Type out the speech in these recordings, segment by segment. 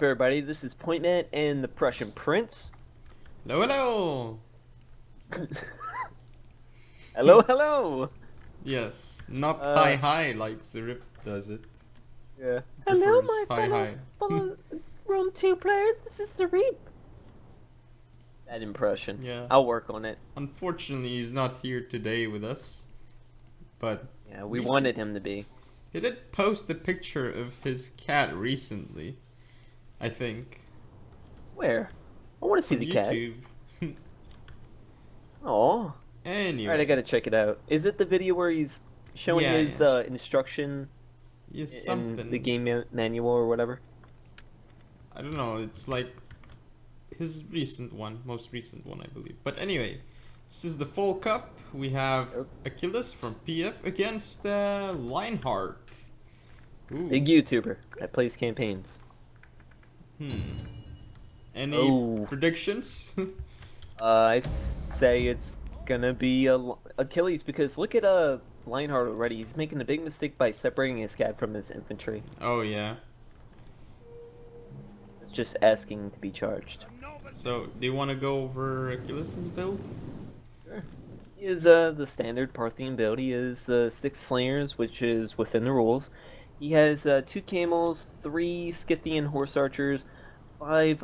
everybody? This is Pointnet and the Prussian Prince. Hello, hello! Hello, hello! Yes, not Uh, hi like Zurip does it. yeah. Hello, Prefers my hi fellow, hi. fellow Rome 2 players. This is the Reap. That impression. Yeah. I'll work on it. Unfortunately, he's not here today with us, but Yeah, we recent wanted him to be. he did post a picture of his cat recently, I think, Where? I want to see on the cat. YouTube. Oh. Alright, I Anyway, gotta check it out. Is it the video where he's showing yeah, his yeah, instruction yes, in the something. game manual or whatever? I don't know. It's like his recent one, most recent one, I believe. But anyway, this is the full cup. We have Oh, Achilles from PF against Lionheart. Ooh. big YouTuber that plays campaigns. Hmm. Any Oh. predictions? I'd say it's gonna be Achilles because look at Lionheart already. He's making a big mistake by separating his scab from his infantry. Oh yeah. It's just asking to be charged. So, do you want to go over Achilles' build? Sure. He is the standard Parthian build. He is the 6 slingers, which is within the rules. He has 2 camels, 3 Scythian horse archers, 5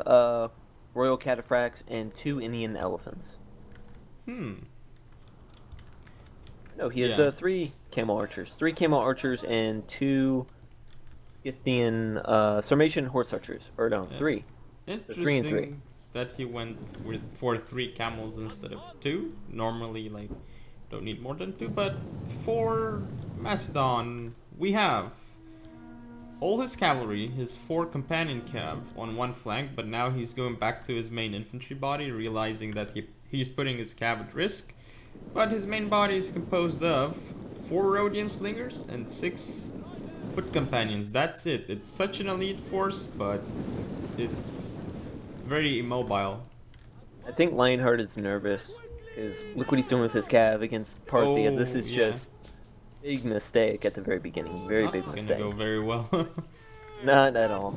royal cataphracts, and 2 Indian elephants. Hmm. No, he has Yeah. 3 camel archers, and 2 Scythian Sarmatian horse archers. Or no, Yeah. 3. So 3 and 3. Interesting that he went for 3 camels instead of 2. Normally, like, don't need more than 2. But for Macedon, we have all his cavalry, his 4 companion cav on one flank, but now he's going back to his main infantry body, realizing that he's putting his cav at risk. But his main body is composed of 4 Rhodian slingers and 6 foot companions. That's it. It's such an elite force, but it's very immobile. I think Lionheart is nervous because look what he's doing with his cav against Parthia. This Oh, is yeah. just big mistake at the very beginning. Very Not big gonna mistake. go very well. Not at all.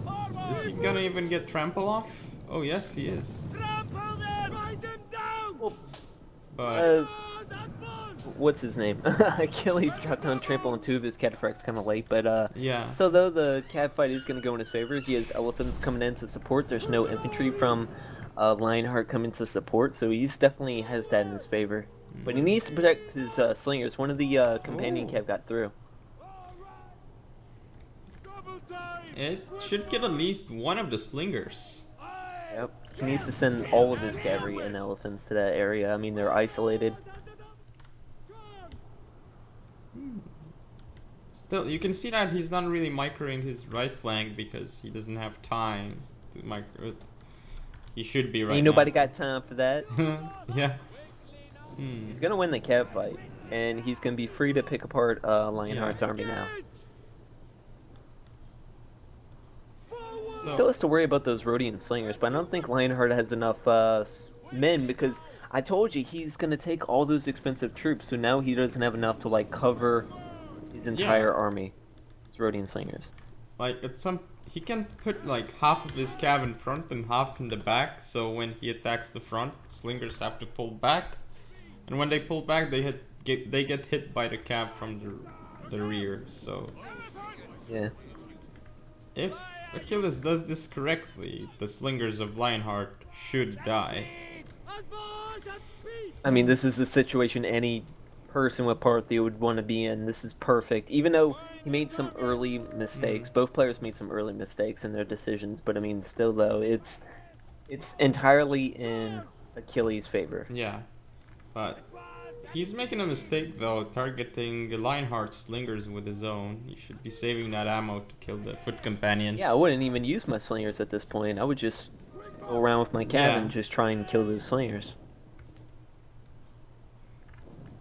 Is he gonna even get trample off? Oh, yes, he is. Well, But what's his name? Achilles dropped on trample on 2 of his cataphracts kind of late, but yeah. so though the cav fight is going to go in his favor, he has elephants coming in to support. There's no infantry from Lionheart coming to support, so he's definitely has that in his favor. But he needs to protect his slingers. One of the companion Oh. cav got through. It should get at least one of the slingers. Yep. He needs to send all of his cavalry and elephants to that area. I mean, they're isolated. Still, you can see that he's not really microing his right flank because he doesn't have time to micro it. He should be right Ain't now. nobody got time for that. Yeah. He's gonna win the cav fight, and he's gonna be free to pick apart Lionheart's army now. Still has to worry about those Rhodian slingers, but I don't think Lionheart has enough men because I told you he's gonna take all those expensive troops, so now he doesn't have enough to like cover his entire army. His Rhodian slingers. Like he can put like half of his cav in front and half in the back, so when he attacks the front, slingers have to pull back, and when they pull back, they get hit by the cav from the rear. So Yeah. if Achilles does this correctly, the slingers of Lionheart should die. I mean, this is the situation any person with Parthia would want to be in. This is perfect. Even though he made some early mistakes, both players made some early mistakes in their decisions, but I mean, still though, it's entirely in Achilles' favor. Yeah, but he's making a mistake though, targeting the Lionheart slingers with his own. He should be saving that ammo to kill the foot companions. Yeah, I wouldn't even use my slingers at this point. I would just go around with my cav and just try and kill those slingers.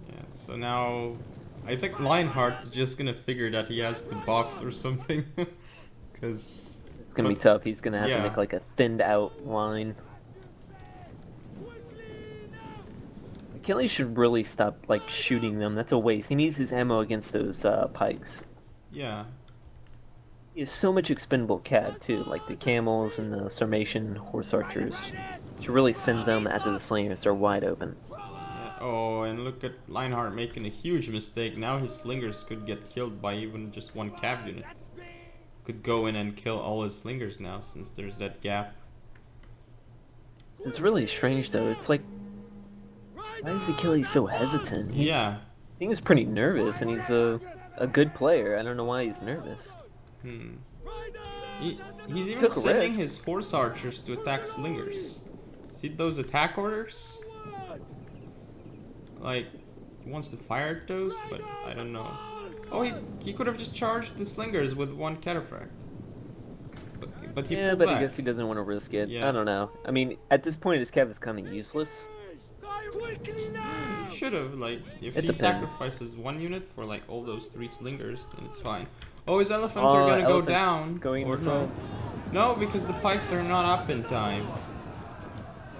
Yeah, so now I think Lionheart's just gonna figure that he has to box or something. Cause it's gonna be tough. He's gonna have to make like a thinned out line. Achilles should really stop like shooting them. That's a waste. He needs his ammo against those pikes. Yeah. He has so much expendable CAD too, like the camels and the Sarmatian horse archers, to really send them after the slingers. They're wide open. Yeah. Oh, and look at Lionheart making a huge mistake. Now his slingers could get killed by even just one cav unit. Could go in and kill all his slingers now since there's that gap. It's really strange though. It's like, why is Achilles so hesitant? He Yeah. seems pretty nervous, and he's a good player. I don't know why he's nervous. Hmm. He, he's He even took a sending risk. his horse archers to attack slingers. See those attack orders? Like, he wants to fire at those, but I don't know. Oh, he could have just charged the slingers with one cataphract. But he Yeah, pulled but back. I guess he doesn't want to risk it. Yeah. I don't know. I mean, at this point, his cav is kind of useless. He should have, like, if It he depends. sacrifices one unit for, like, all those 3 slingers, then it's fine. Oh, his elephants are gonna go Elephant down. going Or in no. front. No, because the pikes are not up in time.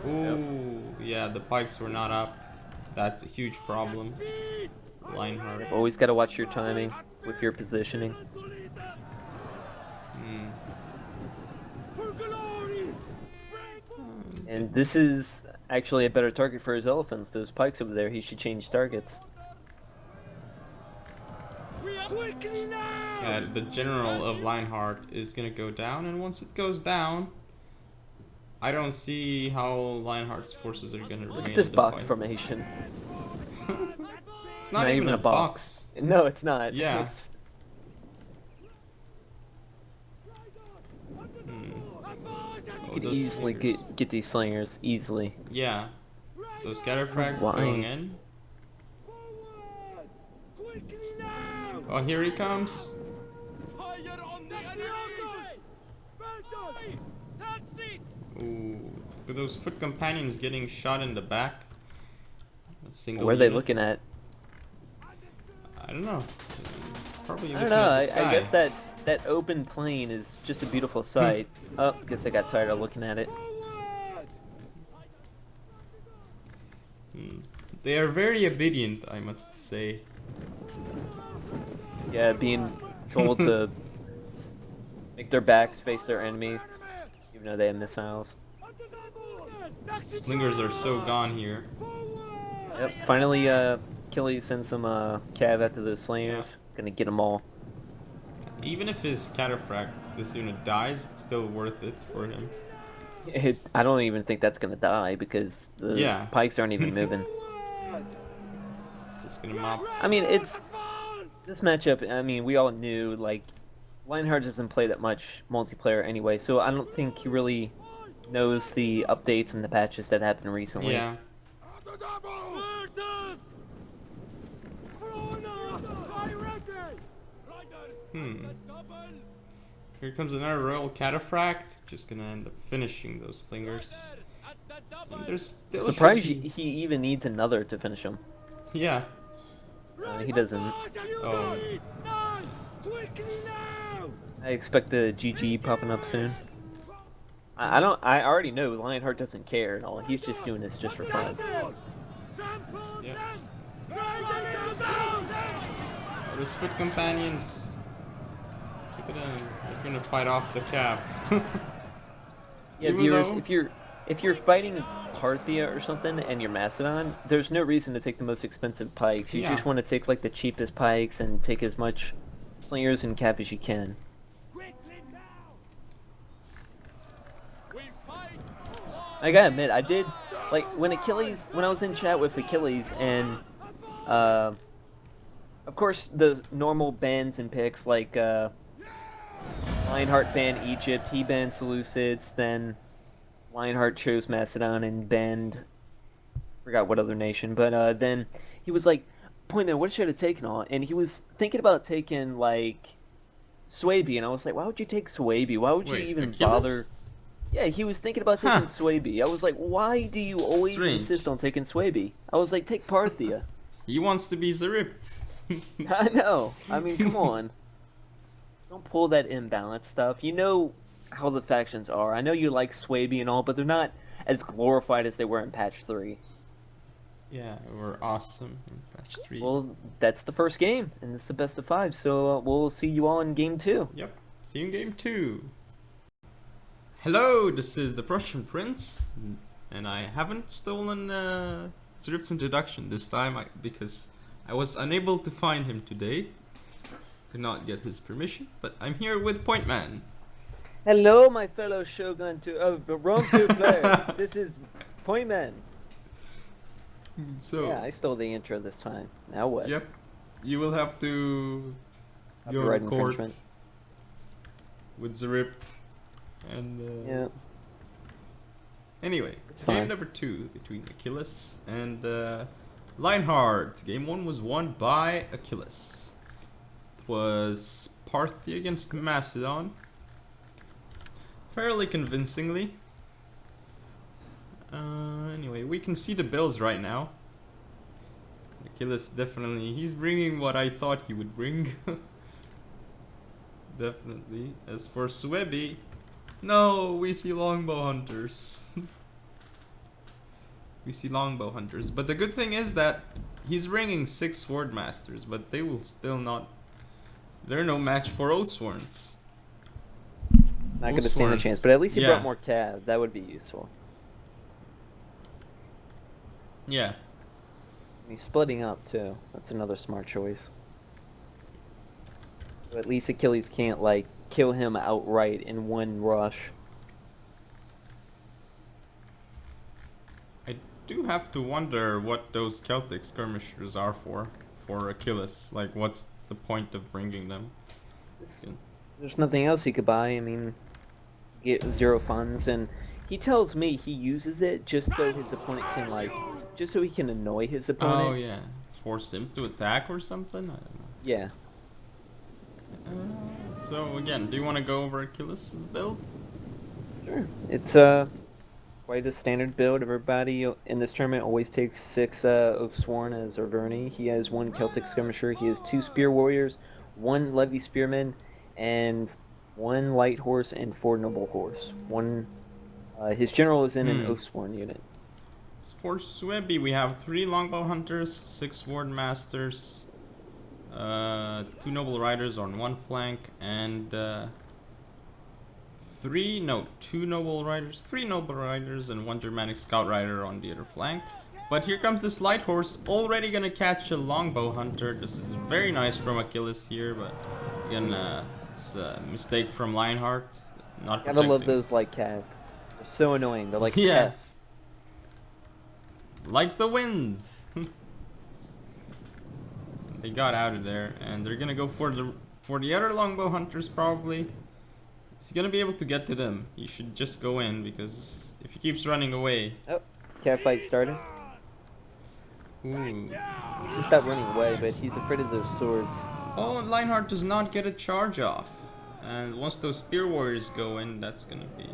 Yep. Ooh, yeah, the pikes were not up. That's a huge problem. Lionheart. Always got to watch your timing with your positioning. Hmm. And this is actually a better target for his elephants. Those pikes over there, he should change targets. Yeah, the general of Lionheart is gonna go down, and once it goes down, I don't see how Lionheart's forces are gonna Look remain at this in the box fight. formation. It's not even a box. No, it's not. Yeah. It's, Hmm. you Oh, could those easily slingers. get these slingers. Easily. Yeah. Those cataphracts Why? going in. Oh, here he comes. Ooh. Look at those foot companions getting shot in the back. A single Where are they unit. looking at? I don't know. Probably I looking don't know. at the sky. I guess that open plain is just a beautiful sight. Oh, guess I got tired of looking at it. Hmm. They are very obedient, I must say. Yeah, being told to make their backs face their enemies, even though they have missiles. Slingers are so gone here. Yep. Finally, Achilles sends some cav after those slingers. Yeah. Gonna get them all. Even if his cataphract, this unit dies, it's still worth it for him. I don't even think that's gonna die because the Yeah. pikes aren't even moving. It's just gonna mop. I mean, it's this matchup. I mean, we all knew like Lionheart doesn't play that much multiplayer anyway, so I don't think he really knows the updates and the patches that happened recently. Yeah. Hmm. Here comes another royal cataphract. Just gonna end up finishing those slingers. And there's still Surprised should be- he even needs another to finish him. Yeah. He doesn't. Oh. I expect the GG popping up soon. I don't. I already know Lionheart doesn't care at all. He's just doing this just for fun. Yeah. Oh, those foot companions. Look at them. They're gonna fight off the cap. Yeah, Even viewers, though- if you're fighting Parthia or something and you're Macedon, there's no reason to take the most expensive pikes. You Yeah. just want to take like the cheapest pikes and take as much slingers and cap as you can. I gotta admit, I did like when I was in chat with Achilles, and of course the normal bans and picks like Lionheart banned Egypt, he banned Seleucids, then Lionheart chose Macedon and banned forgot what other nation, but then he was like, "Point man, what should I have taken on?" And he was thinking about taking like Suebi, and I was like, "Why would you take Suebi? Why would Wait, you even Achilles? bother?" Yeah, he was thinking about taking Suebi. I was like, "Why do you always Strange. insist on taking Suebi?" I was like, "Take Parthia." He wants to be Zeript. I know. I mean, come on. Don't pull that imbalance stuff. You know how the factions are. I know you like Suebi and all, but they're not as glorified as they were in patch 3. Yeah, we're awesome in patch 3. Well, that's the first game, and it's the best of 5, so we'll see you all in game 2. Yep. See you in game 2. Hello, this is the Prussian Prince, and I haven't stolen Zerip's introduction this time because I was unable to find him today. Could not get his permission, but I'm here with Point Man. Hello, my fellow Shogun Rome 2 players. This is Point Man. So Yeah, I stole the intro this time. Now what? Yep, you will have to go to Copyright court infringement. with Zeript. And Yeah. anyway, fine. game number 2 between Achilles and Lionheart. Game 1 was won by Achilles. It was Parthia against Macedon, fairly convincingly. Anyway, we can see the builds right now. Achilles definitely, he's bringing what I thought he would bring. Definitely. As for Suebi, no, we see longbow hunters. We see longbow hunters, but the good thing is that he's bringing 6 sword masters, but they will still not. They're no match for Oathsworns. Not going to stand a chance, but at least he brought more calves. That would be useful. Yeah. He's splitting up too. That's another smart choice. So at least Achilles can't like kill him outright in one rush. I do have to wonder what those Celtic skirmishers are for Achilles. Like, what's the point of bringing them? There's nothing else he could buy. I mean, get 0 funds, and he tells me he uses it just so his opponent can just so he can annoy his opponent. Oh yeah, force him to attack or something. I don't know. Yeah. So again, do you want to go over Achilles' build? Sure. It's quite a standard build. Everybody in this tournament always takes 6 Oathsworn as Averni. He has 1 Celtic skirmisher. He has 2 spear warriors, 1 levy spearman, and 1 light horse and 4 noble horse. His general is in an Oathsworn unit. For Suebi, we have 3 longbow hunters, 6 sword masters, 2 noble riders on one flank, and 3 noble riders, 3 noble riders, and 1 Germanic scout rider on the other flank. But here comes this light horse, already gonna catch a longbow hunter. This is very nice from Achilles here, but again, it's a mistake from Lionheart. Not Gotta love protecting. those light calves. They're so annoying. They're like Yeah. pests. Like the wind. They got out of there, and they're gonna go for the other longbow hunters probably. Is he gonna be able to get to them? He should just go in, because if he keeps running away. Oh, cat fight started. Ooh. He's just not running away, but he's afraid of those swords. Oh, and Lionheart does not get a charge off. And once those spear warriors go in, that's gonna be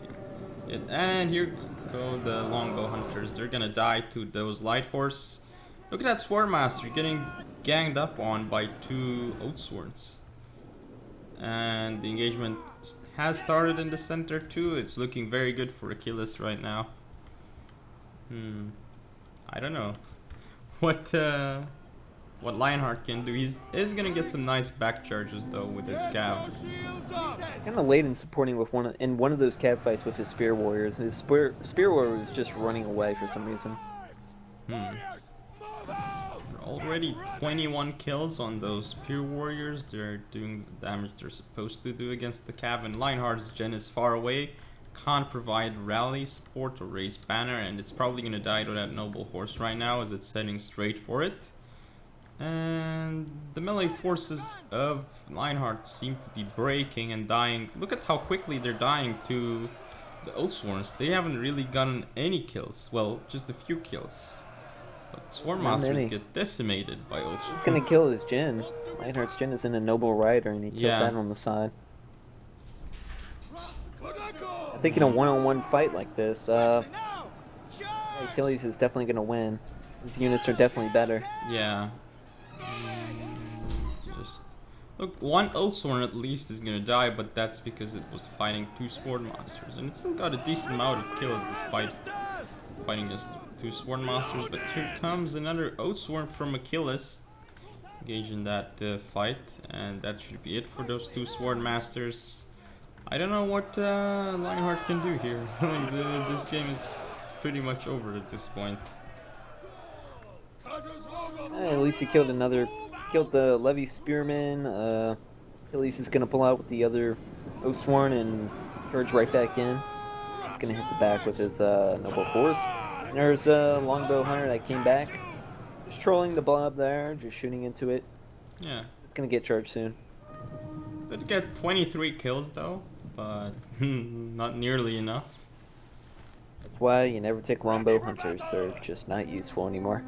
it. And here go the longbow hunters. They're gonna die to those light horse. Look at that sword master getting ganged up on by 2 Oathsworns. And the engagement has started in the center too. It's looking very good for Achilles right now. I don't know what Lionheart can do. He's gonna get some nice back charges though with his scav. Kind of late in supporting with one of those cat fights with his spear warriors. His spear warrior was just running away for some reason. Already 21 kills on those spear warriors. They're doing the damage they're supposed to do against the cav, and Lionheart's gen is far away. Can't provide rally support or raise banner, and it's probably gonna die to that noble horse right now as it's heading straight for it. And the melee forces of Lionheart seem to be breaking and dying. Look at how quickly they're dying to the Oathsworns. They haven't really gotten any kills. Well, just a few kills. But Swarm Masters get decimated by Oathsworns. He's gonna kill his gen. Lionheart's gen is in a noble rider, and he killed that on the side. I think in a one-on-one fight like this, Achilles is definitely gonna win. His units are definitely better. Yeah. Look, 1 Oathsworn at least is gonna die, but that's because it was fighting 2 Sword Masters, and it still got a decent amount of kills despite fighting against 2 Sword Masters. But here comes another Oathsworn from Achilles, engaged in that fight, and that should be it for those 2 Sword Masters. I don't know what Lionheart can do here. This game is pretty much over at this point. At least he killed the Levy Spearman. Achilles is gonna pull out with the other Oathsworn and charge right back in. He's gonna hit the back with his noble horse. And there's a longbow hunter that came back, just trolling the blob there, just shooting into it. Yeah. It's gonna get charged soon. Did get 23 kills though, but not nearly enough. That's why you never take longbow hunters. They're just not useful anymore.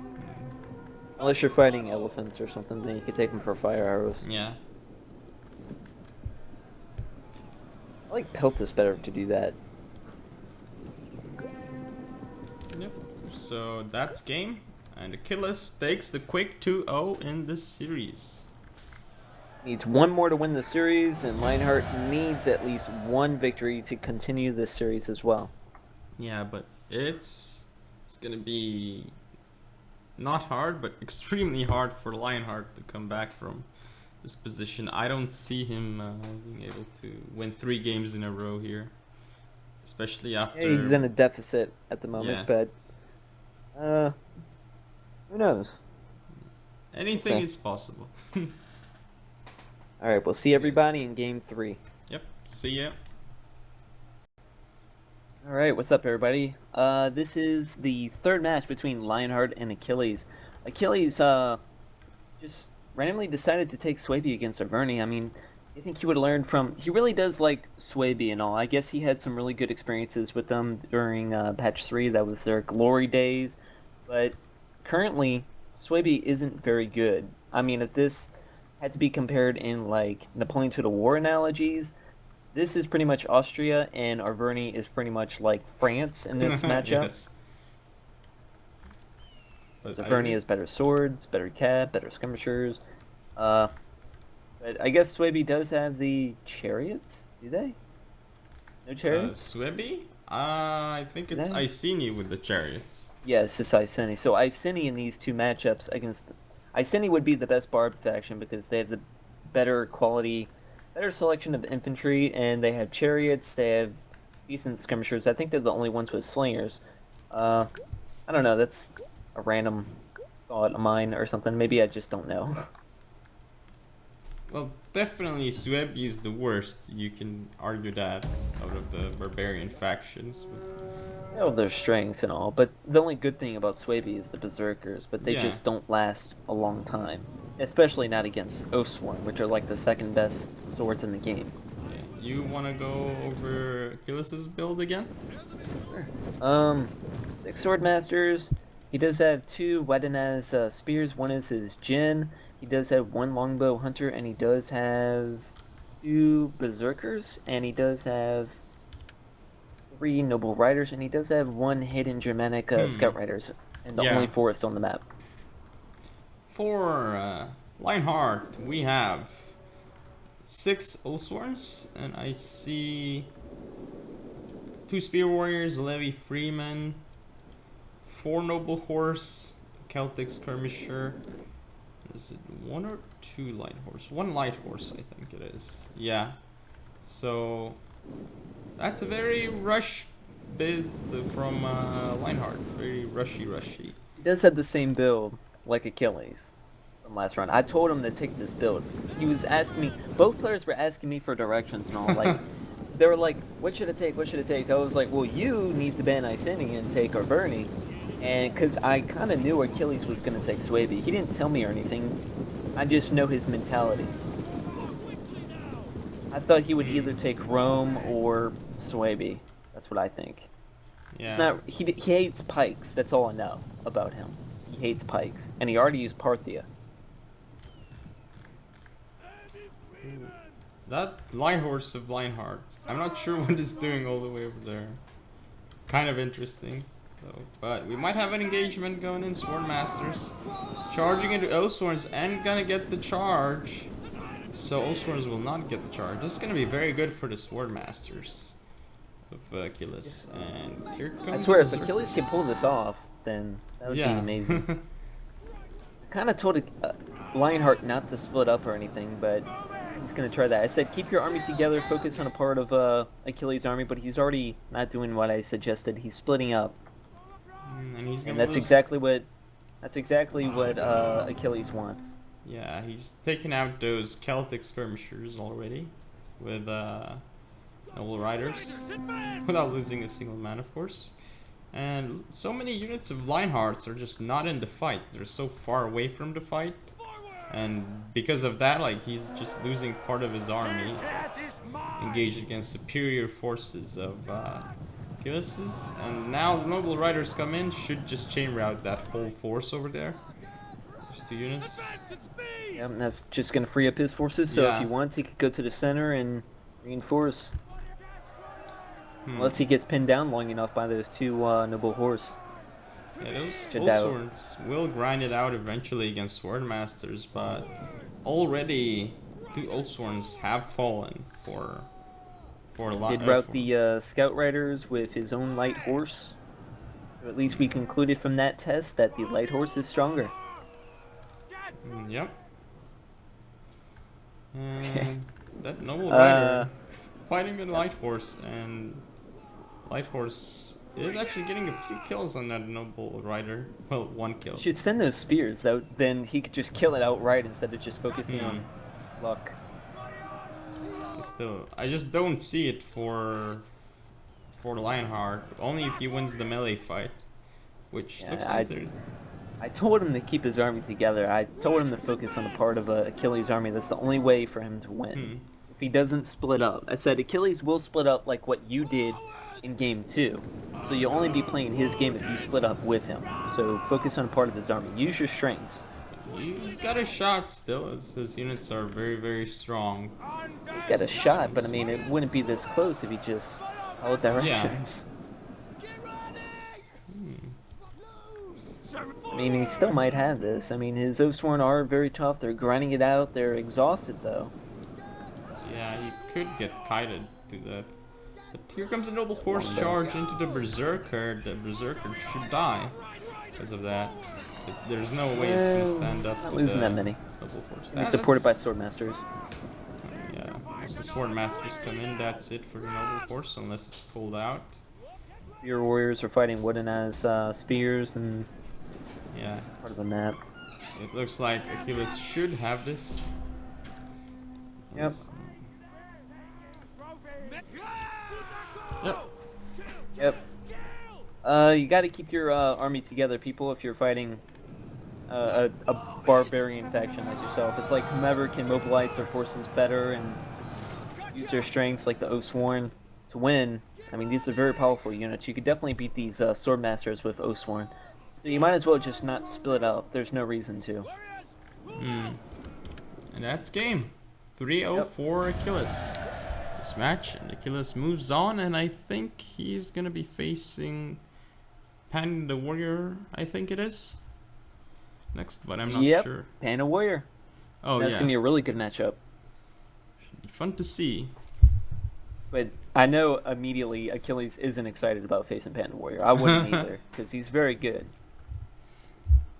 Unless you're fighting elephants or something, then you can take them for fire arrows. Yeah. I like Peltis better to do that. Yep. So that's game, and Achilles takes the quick 2-0 in this series. Needs one more to win the series, and Lionheart needs at least one victory to continue this series as well. Yeah, but it's gonna be not hard, but extremely hard for Lionheart to come back from this position. I don't see him being able to win 3 games in a row here, especially after. Yeah, he's in a deficit at the moment, but who knows? Anything is possible. All right, we'll see everybody in game 3. Yep. See ya. All right, what's up, everybody? This is the third match between Lionheart and Achilles. Achilles just randomly decided to take Suebi against Averni. I mean, I think he would have learned from. He really does like Suebi and all. I guess he had some really good experiences with them during patch 3. That was their glory days. But currently, Suebi isn't very good. I mean, if this had to be compared in like Napoleon to the War analogies, this is pretty much Austria, and Averni is pretty much like France in this matchup. Yes. Averni has better swords, better cap, better skirmishers. But I guess Suebi does have the chariots. Do they? No chariots? Suebi? I think it's Iceni with the chariots. Yes, it's Iceni. So Iceni in these two matchups against Iceni would be the best barb faction because they have the better quality, better selection of infantry, and they have chariots. They have decent skirmishers. I think they're the only ones with slingers. I don't know. That's a random thought of mine or something. Maybe I just don't know. Well, definitely Suebi is the worst. You can argue that out of the barbarian factions. Oh, their strengths and all, but the only good thing about Suebi is the berserkers, but they just don't last a long time. Especially not against Oathsworn, which are like the second best swords in the game. Yeah. You want to go over Achilles' build again? Sure. 6 sword masters. He does have 2 Wedenaz spears. One is his Jin. He does have 1 longbow hunter, and he does have 2 berserkers, and he does have 3 noble riders, and he does have 1 hidden Germanic scout riders, and the only forest on the map. For Lionheart, we have 6 Oathsworns, and I see 2 spear warriors, Levy Freeman, 4 noble horse, Celtic skirmisher. Is it 1 or 2 light horse? 1 light horse, I think it is. Yeah. So that's a very rush build from Lionheart. Very rushy. He does have the same build like Achilles from last round. I told him to take this build. He was asking me. Both players were asking me for directions and all. Like they were like, "What should I take? What should I take?" I was like, "Well, you need to ban Iceni and take Averni." And because I kind of knew Achilles was going to take Suebi. He didn't tell me or anything. I just know his mentality. I thought he would either take Rome or Suebi. That's what I think. Yeah. He hates pikes. That's all I know about him. He hates pikes. And he already used Parthia. That light horse of Lionheart. I'm not sure what it's doing all the way over there. Kind of interesting. So, but we might have an engagement going in. Sword Masters charging into Oathsworns and gonna get the charge. So Oathsworns will not get the charge. This is gonna be very good for the Sword Masters of Achilles. And here comes. I swear, if Achilles can pull this off, then that would be amazing. I kind of told Lionheart not to split up or anything, but He's gonna try that. I said keep your army together, focus on a part of Achilles' army, but he's already not doing what I suggested. He's splitting up, And he's and gonna that's lose. exactly what Achilles wants. Yeah, he's taken out those Celtic skirmishers already with noble riders without losing a single man, of course. And so many units of Lionhearts are just not in the fight. They're so far away from the fight. And because of that, like, he's just losing part of his army. It's engaged against superior forces of Achilles's. And now the noble riders come in, should just chain route that whole force over there. Just 2 units. Yep, and that's just gonna free up his forces. So if he wants, he could go to the center and reinforce. Unless he gets pinned down long enough by those 2 noble horse. Yeah, those swords will grind it out eventually against Swordmasters, but already 2 Oathsworns have fallen for a lot. Did route the scout riders with his own light horse. So at least we concluded from that test that the light horse is stronger. Yep. And that noble rider fighting the light horse, and light horse is actually getting a few kills on that noble rider. Well, 1 kill. You should send those spears, though. Then he could just kill it outright instead of just focusing on luck. Still, I just don't see it for Lionheart. Only if he wins the melee fight, which looks like I told him to keep his army together. I told him to focus on the part of Achilles' army. That's the only way for him to win. If he doesn't split up. I said Achilles will split up like what you did in game 2. So you'll only be playing his game if you split up with him. So focus on a part of his army. Use your strengths. He's got a shot still. His units are very, very strong. He's got a shot, but I mean, it wouldn't be this close if he just followed directions. I mean, he still might have this. I mean, his Oathsworn are very tough. They're grinding it out. They're exhausted, though. Yeah, he could get kited to that. But here comes a noble horse charge into the Berserker. The Berserker should die because of that. But there's no way it's going to stand up not to losing the that many. noble horse. He's supported by Swordmasters. Yeah, once the Swordmasters come in, that's it for the noble horse, unless it's pulled out. Your warriors are fighting wooden as spears and part of the map. It looks like Achilles should have this. Yep. Yep. You got to keep your army together, people, if you're fighting a barbarian faction like yourself. It's like whomever can mobilize their forces better and use their strengths, like the Oathsworn, to win. I mean, these are very powerful units. You could definitely beat these Swordmasters with Oathsworn. So you might as well just not split up. There's no reason to. And that's game. 3-0 for Achilles. This match, and Achilles moves on, and I think he's gonna be facing Panda Warrior, I think it is. Next, but I'm not sure. Panda Warrior. Oh, that's gonna be a really good matchup. Should be fun to see. But I know immediately Achilles isn't excited about facing Panda Warrior. I wouldn't either, because he's very good.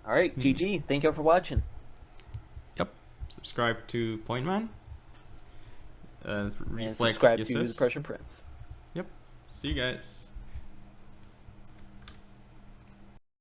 Alright, GG. Thank you all for watching. Yep. Subscribe to Pointman. And Reflex subscribe to SS. the Prussian Prince. Yep. See you guys.